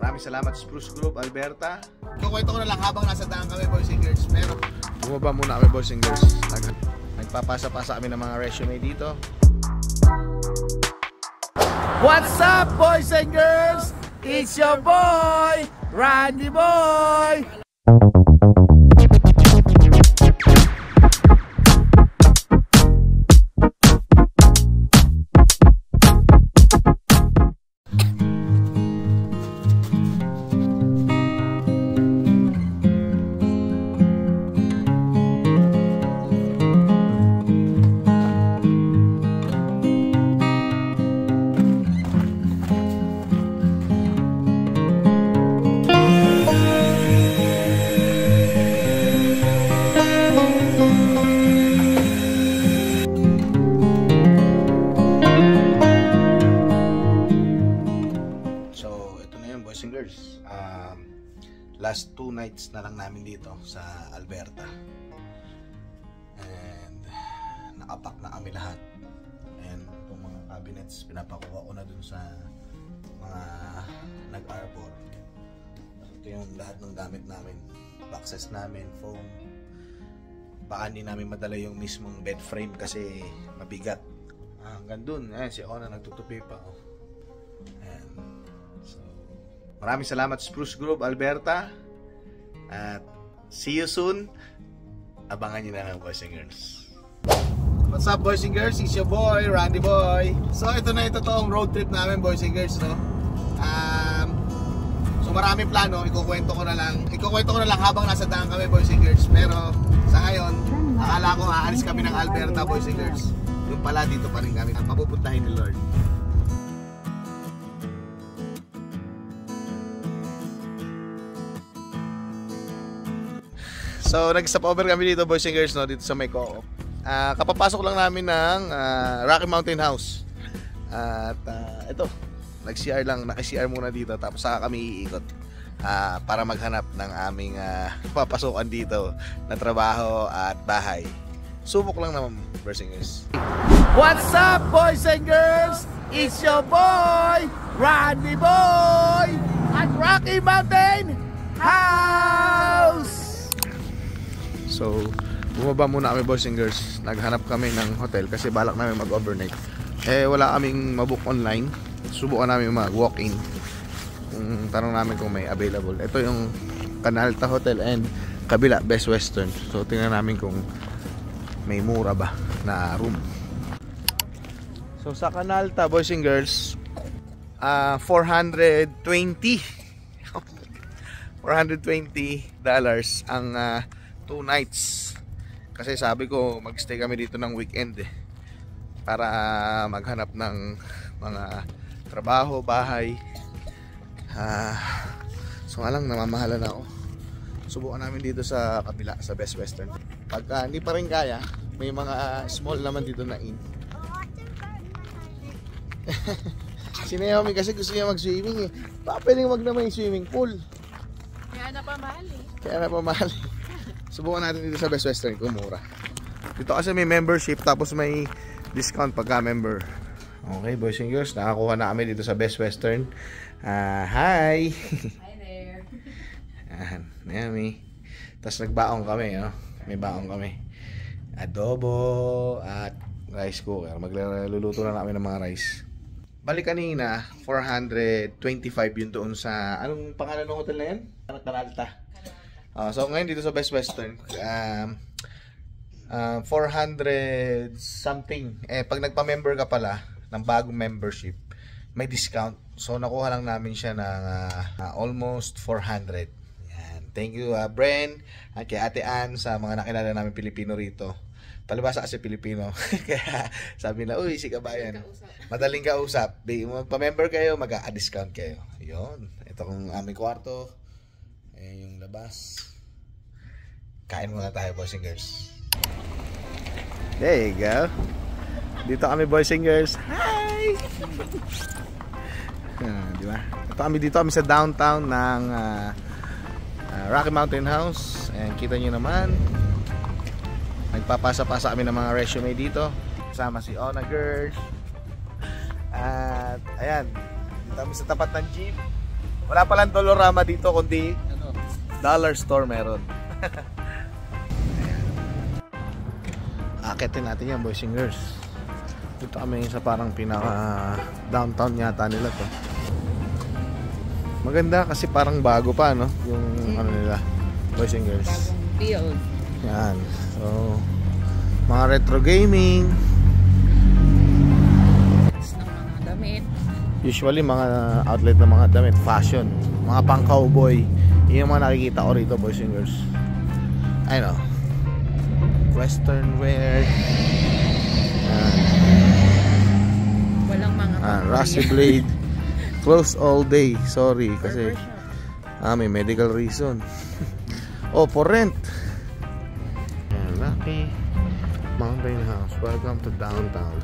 Maraming salamat sa Spruce Grove, Alberta. Kukwento ko na lang habang nasa daan kami, boys and girls. Pero bumaba muna kami, boys and girls. Nagpapasa-pasa kami ng mga resume dito. What's up, boys and girls? It's your boy, Randy Boy. Last 2 nights na lang namin dito sa Alberta, and nakapak na kami lahat, and itong mga cabinets pinapakuha ko na dun sa mga nag-arbor. Ito yung lahat ng gamit namin, boxes namin, foam. Baka hindi namin madala yung mismong bed frame kasi mabigat. Hanggang dun, si Ona nagtutupi pa. And so, maraming salamat Spruce Grove, Alberta. At see you soon. Abangan nyo na lang, boys and girls. what's up, boys and girls? It's your boy, Randy Boy. So ito na yung totoong road trip namin, boys and girls, no? So maraming plano, ikukwento ko na lang habang nasa daan kami, boys and girls. Pero sa ngayon, akala ko aalis kami ng Alberta, boys and girls. Yung pala, dito pa rin kami mapupuntahin ni Lord. So nag-stop over kami dito, boys and girls, no, dito sa may Co-op. Kapapasok lang namin ng Rocky Mountain House. At ito, nag-CR lang, naka-CR muna dito tapos saka kami iikot para maghanap ng aming papasokan dito na trabaho at bahay. Subok lang naman, boys and girls. What's up, boys and girls? It's your boy, Randy Boy, at Rocky Mountain House. So, bumaba muna kami, boys and girls. Naghanap kami ng hotel kasi balak namin mag-overnight. Wala kaming mabook online. Subukan namin mag-walk-in. Tanong namin kung may available. Ito yung Canalta Hotel and kabila, Best Western. So, tingnan namin kung may mura ba na room. So, sa Canalta, boys and girls, $420 ang 2 nights. Kasi sabi ko magstay kami dito ng weekend para maghanap ng mga trabaho, bahay. So alang namamahala na ako. Subukan namin dito sa kabila, sa Best Western. Pagka hindi pa rin kaya, may mga small naman dito na inn. Si Naomi kasi gusto niya mag-swimming pwedeng wag naman yung swimming pool. Kaya na pamahal. Subukan natin dito sa Best Western kung mura. Dito kasi may membership tapos may discount pagka member. Okay, boys and girls, nakakuha na kami dito sa Best Western. Hi! Hi there. Naomi. Tapos nagbaong kami, may baong kami. Adobo at rice cooker. Magluluto na namin ng mga rice. Balik kanina, 425 yun doon sa, anong pangalan ng hotel na yan? Canalta. So ngayon dito sa Best Western, 400 something. Pag nagpa-member ka pala ng bagong membership, may discount. So nakuha lang namin siya ng almost 400. Yan. Thank you Bren at kay Ate Ann sa mga nakilala namin Pilipino rito. Palibasa kasi Pilipino. Kaya sabi na, uy, si kabayan, madaling kausap. Magpa-member kayo, mag-a-discount kayo. Yun. Ito kung aming kwarto. Yung labas. Kain muna tayo, boys and girls. There you go. Dito kami, boys and girls. Hi! Diba? Dito kami sa downtown ng Rocky Mountain House. And kita nyo naman, nagpapasa-pasa kami ng mga resume dito. Kasama si Ona Girls. At ayan, dito kami sa tapat ng jeep. Wala palang Dolorama dito, kundi dollar store meron. Akitin natin yan, boys and girls. Dito kami sa parang pinaka downtown yata nila to. Maganda kasi parang bago pa, no? Yung ano nila, boys and girls. Bagong build. Yan. So, mga retro gaming. Ng mga damit. Usually mga outlet ng mga damit, fashion, mga pang cowboy. Yun yung mga nakikita ko rito, boys and girls. I know. Western wear. Walang mga Rusty Blade. Close all day. Sorry kasi may medical reason. Oh, for rent. Rocky Mountain House. Welcome to downtown.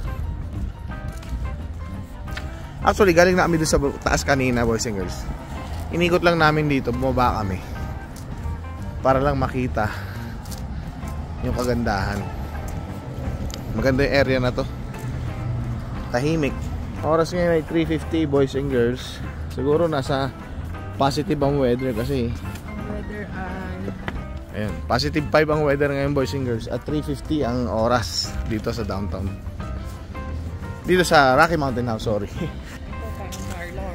Actually, galing na kami doon sa taas kanina, boys and girls. Inikot lang namin dito, bumaba kami para lang makita yung kagandahan. Maganda yung area na to. Tahimik. Oras ngayon ay 3:50, boys and girls. Siguro nasa positive ang weather kasi ang weather ay ayan, positive 5 ang weather ngayon, boys and girls. At 3:50 ang oras dito sa downtown. Dito sa Rocky Mountain House, sorry. parlor.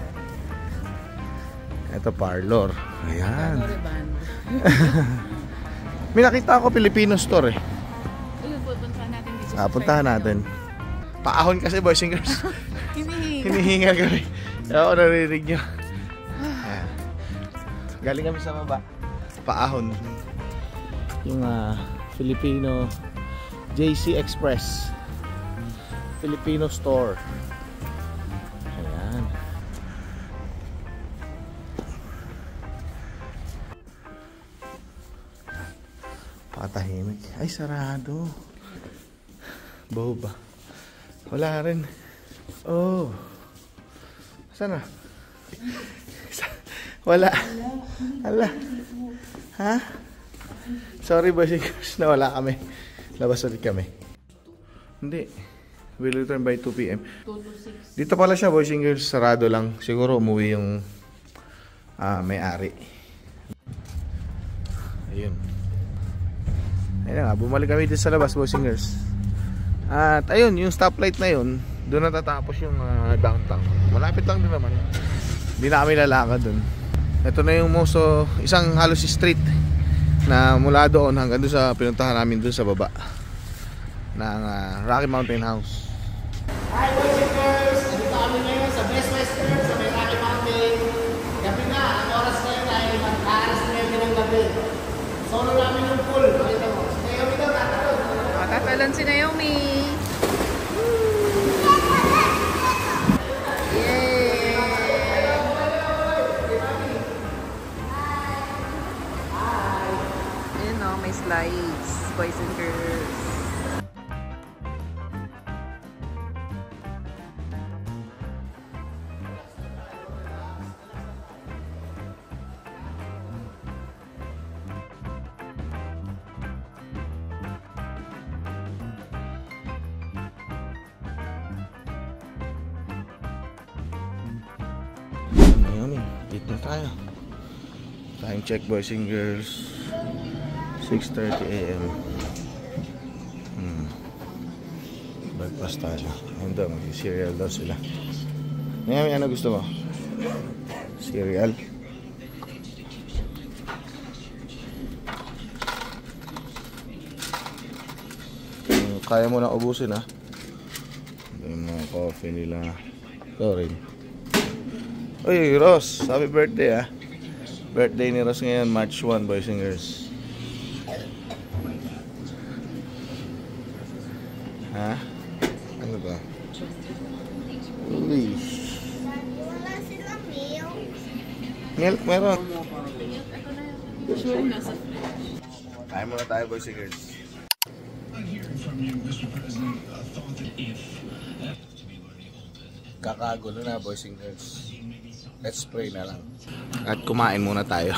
Ito parlor. Ayan. Band. May nakita ako Filipino store eh. Ayun, pupuntahan natin dito. Puntahan natin. Paahon kasi, boys and girls. Hinihinga. Hinihingal kami. Ako narinig nyo. Ayan. Galing kami sa baba. Paahon. Yung Filipino JC Express Filipino store. Ayan. Patahimik. Ay, sarado. Boba. Wala rin. Oh. Saan na? Wala. Ala. Ha? Sorry, boys and girls, nawala kami. Labas ulit kami. Hindi. We'll return by 2 PM. 2 to 6. Dito pala siya, boys and girls. Sarado lang. Siguro umuwi yung may-ari. Ayun. Ayun nga, bumalik kami dito sa labas, boys and girls. At ayun, yung stoplight na yun, doon natatapos yung downtown. Malapit lang din naman. Hindi na kami lalakad doon. Ito na yung isang halos street na mula doon hanggang doon sa pinuntahan namin doon sa baba ng Rocky Mountain House. Hi, boys and girls! Dito kami ngayon sa Best Western sa may Rocky Mountain. Gabi na, ang oras ngayon ay mag-aaras na ngayon ng gabi. Solo namin yung pool. Pakita mo. Si Naomi daw, tatalon. Tatalon si Naomi. Yay! Ayun o, may slides. Boys and girls. Dito na tayo. Time check, boys and girls. 6:30 AM. Breakfast tayo. Ayun daw, mag-cereal daw sila. Ngayon, ano gusto mo? Cereal? Kaya mo na ubusin, ha? Yung mga coffee nila. Ito rin. Uy, Ross, happy birthday, Birthday ni Ross ngayon, March 1, boys and girls. Ha? Ano ba? Uy. Wala silang milk. Milk meron. Sure, nasa Kain muna tayo, boys and girls. Kakagulo na, boys and girls. Let's pray na lang. At kumain muna tayo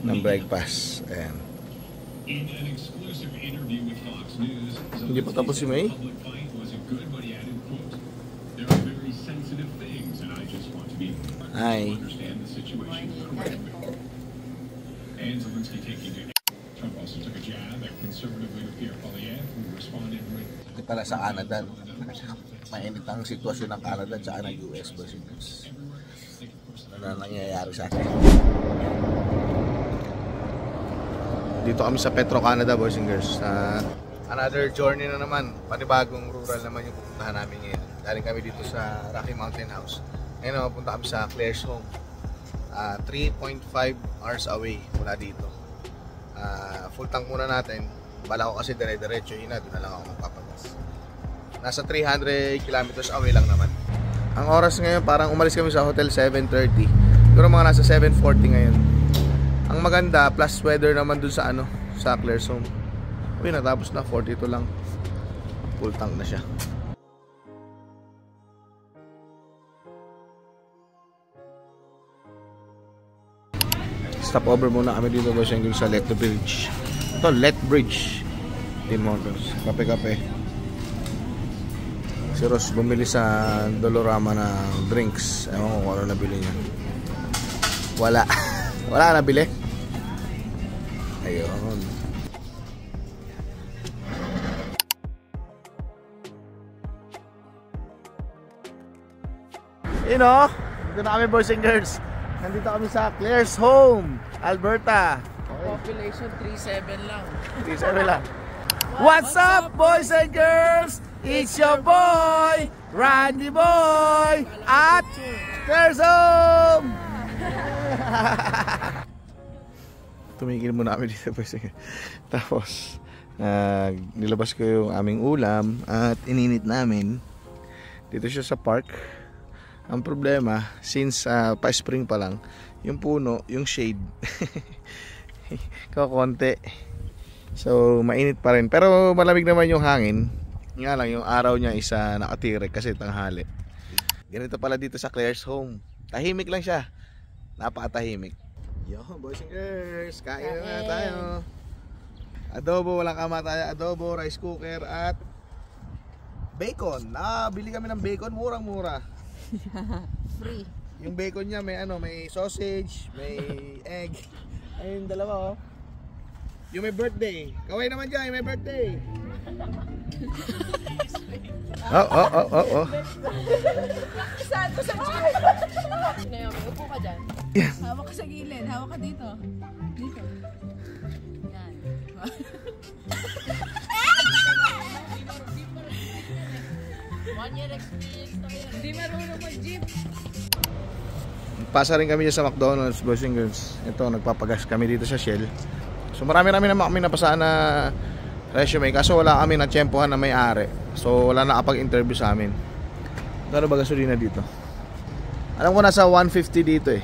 ng breakfast. Ayan. Hindi pa tapos si May? Hi. Ito pala sa Canada, no? Mainit ang sitwasyon ng Canada at ng US, boys and girls. Ano na nangyayari sa atin? Dito kami sa Petro Canada, boys and girls. Another journey na naman. Panibagong rural naman yung pupuntahan namin ngayon. Galing kami dito sa Rocky Mountain House. Ngayon na pupunta kami sa Claire's Home. 3.5 hours away mula dito. Full tank muna natin. Bala ko kasi dire-diretso yun na. Doon na lang ako magpapagas. Nasa 300 kilometers away lang naman. Ang oras ngayon, parang umalis kami sa hotel 7:30. Pero mga nasa 7:40 ngayon. Ang maganda, plus weather naman dun sa sa Claire's Home. Uy, natapos na, 42 lang. Full tank na siya. Stop over muna kami dito, boys and girls, sa Lethbridge. Ito, Lethbridge Tin Motors. Kape-kape. Si Ross bumili sa Dolorama ng drinks. Ewan ko kung ano nabili niya. Wala. Wala ka nabili? Ayun. Dito na kami, boys and girls. Nandito kami sa Claire's Home, Alberta. Population 3.7 lang. 3.7 lang. What's up, boys and girls? It's your boy, Randy Boy, at Claire's Home. Tumigil muna kami dito, boys and girls. Tapos nilabas ko yung aming ulam at ininit namin. Dito siya sa park. Ang problema, since pa-spring pa lang, yung puno, yung shade kakonti. So mainit pa rin, pero malamig naman yung hangin. Nga lang, yung araw niya isa nakatirik kasi tanghali. Ganito pala dito sa Claire's Home. Tahimik lang siya. Napakatahimik. Yo, boys and girls, kain na tayo. Adobo, walang kamatayan. Adobo, rice cooker at bacon. Bili kami ng bacon, murang-mura. Free. Yung bacon niya may may sausage, may egg. Ayun, dalawa oh. Yung may birthday. Kaway naman dyan, yung may birthday. Oh. Saan ko sa chip? Ngayon, upo ka dyan. Yan. Hawak ka sa gilid. Hawak ka dito. Dito. Yan. 1 year experience na yan. Hindi marunong mag-jeep. Pasa rin kami dyan sa McDonald's, boys and girls. Ito, nagpapagas kami dito sa Shell. So marami-rami naman kami napasaan na resume. Kaso wala kami na tsempohan na may-ari. So wala nakapag-interview sa amin. Gano'n ba gasolina dito? Alam ko nasa 150 dito eh.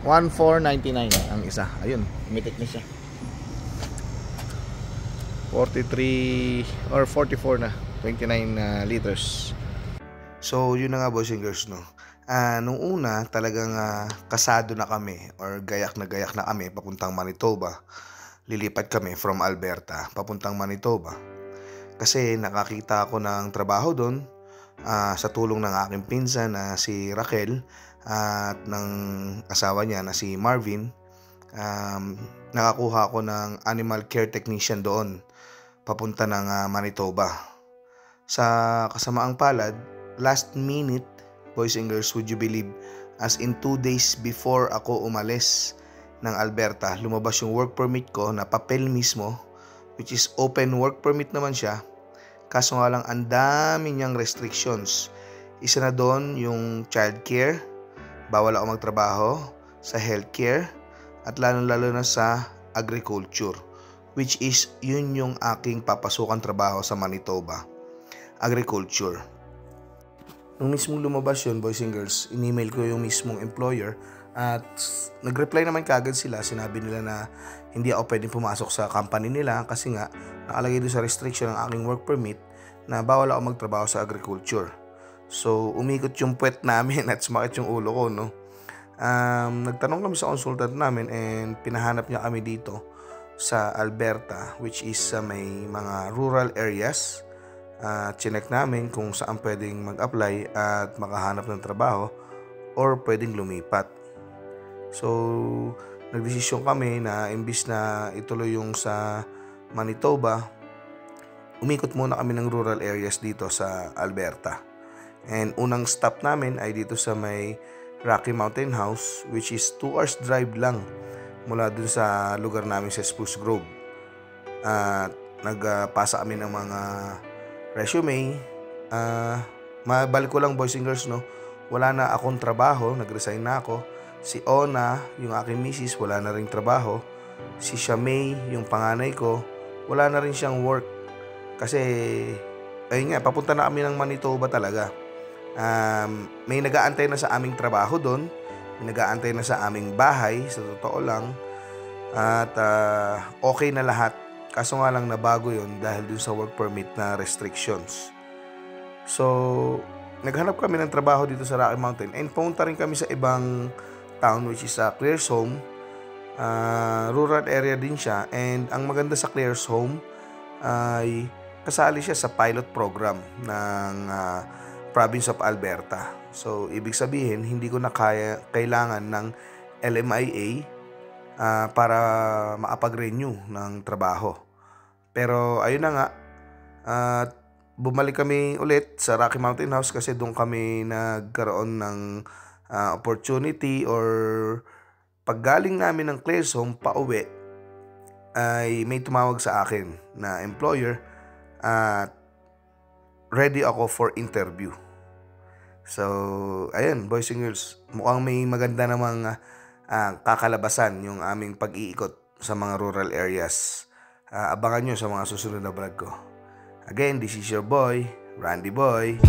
14.99 ang isa. Ayun, umitik na siya. 43 or 44 na. 29 liters. So yun na nga, boys and girls, no. Nung una talagang kasado na kami or gayak na kami papuntang Manitoba. Lilipat kami from Alberta papuntang Manitoba. Kasi nakakita ako ng trabaho doon sa tulong ng aking pinsan na si Raquel at ng asawa niya na si Marvin. Nakakuha ako ng animal care technician doon papunta ng Manitoba. Sa kasamaang palad, last minute, boys and girls, would you believe, as in 2 days before ako umalis ng Alberta, lumabas yung work permit ko na papel mismo, which is open work permit naman siya. Kaso nga lang, ang dami niyang restrictions. Isa na doon yung childcare, bawal ako magtrabaho, sa healthcare, at lalo-lalo na sa agriculture, which is yun yung aking papasukan trabaho sa Manitoba, agriculture. Nung mismong lumabas yun, boys and girls, in-email ko yung mismong employer at nag-reply naman kagad sila. Sinabi nila na hindi ako pwedeng pumasok sa company nila kasi nga nakalagay doon sa restriction ng aking work permit na bawal ako magtrabaho sa agriculture. So umikot yung puwet namin at sumakit yung ulo ko, no. Nagtanong kami sa consultant namin and pinahanap niya kami dito sa Alberta, which is sa may mga rural areas. Chinek namin kung saan pwedeng mag-apply at makahanap ng trabaho, o or pwedeng lumipat. So, nagdesisyon kami na imbis na ituloy yung sa Manitoba, umikot muna kami ng rural areas dito sa Alberta. And unang stop namin ay dito sa may Rocky Mountain House, which is 2 hours drive lang mula dun sa lugar namin sa Spruce Grove. At nagpasa kami ng mga resume. Mabalik ko lang, boys and girls, no? Wala na akong trabaho, nag-resign na ako. Si Ona, yung aking misis, wala na ring trabaho. Si Shamay, yung panganay ko, wala na rin siyang work. Kasi, ayun nga, papunta na kami ng Manitoba talaga. May nag-aantay na sa aming trabaho doon. May nag-aantay na sa aming bahay, sa totoo lang. At okay na lahat. Kaso nga lang nabago yun dahil dun sa work permit na restrictions. So, naghanap kami ng trabaho dito sa Rocky Mountain. And pumunta rin kami sa ibang town, which is Claresholm. Rural area din siya. And ang maganda sa Claresholm ay kasali siya sa pilot program ng province of Alberta. So, ibig sabihin, hindi ko na kailangan ng LMIA para makapag-renew ng trabaho. Pero ayun na nga, bumalik kami ulit sa Rocky Mountain House kasi doon kami nagkaroon ng opportunity, or paggaling namin ng Claresholm pauwi ay may tumawag sa akin na employer at ready ako for interview. So, ayun, boys and girls, mukhang may maganda namang kakalabasan yung aming pag-iikot sa mga rural areas. Abangan nyo sa mga susunod na vlog ko. Again, this is your boy, Randy Boy.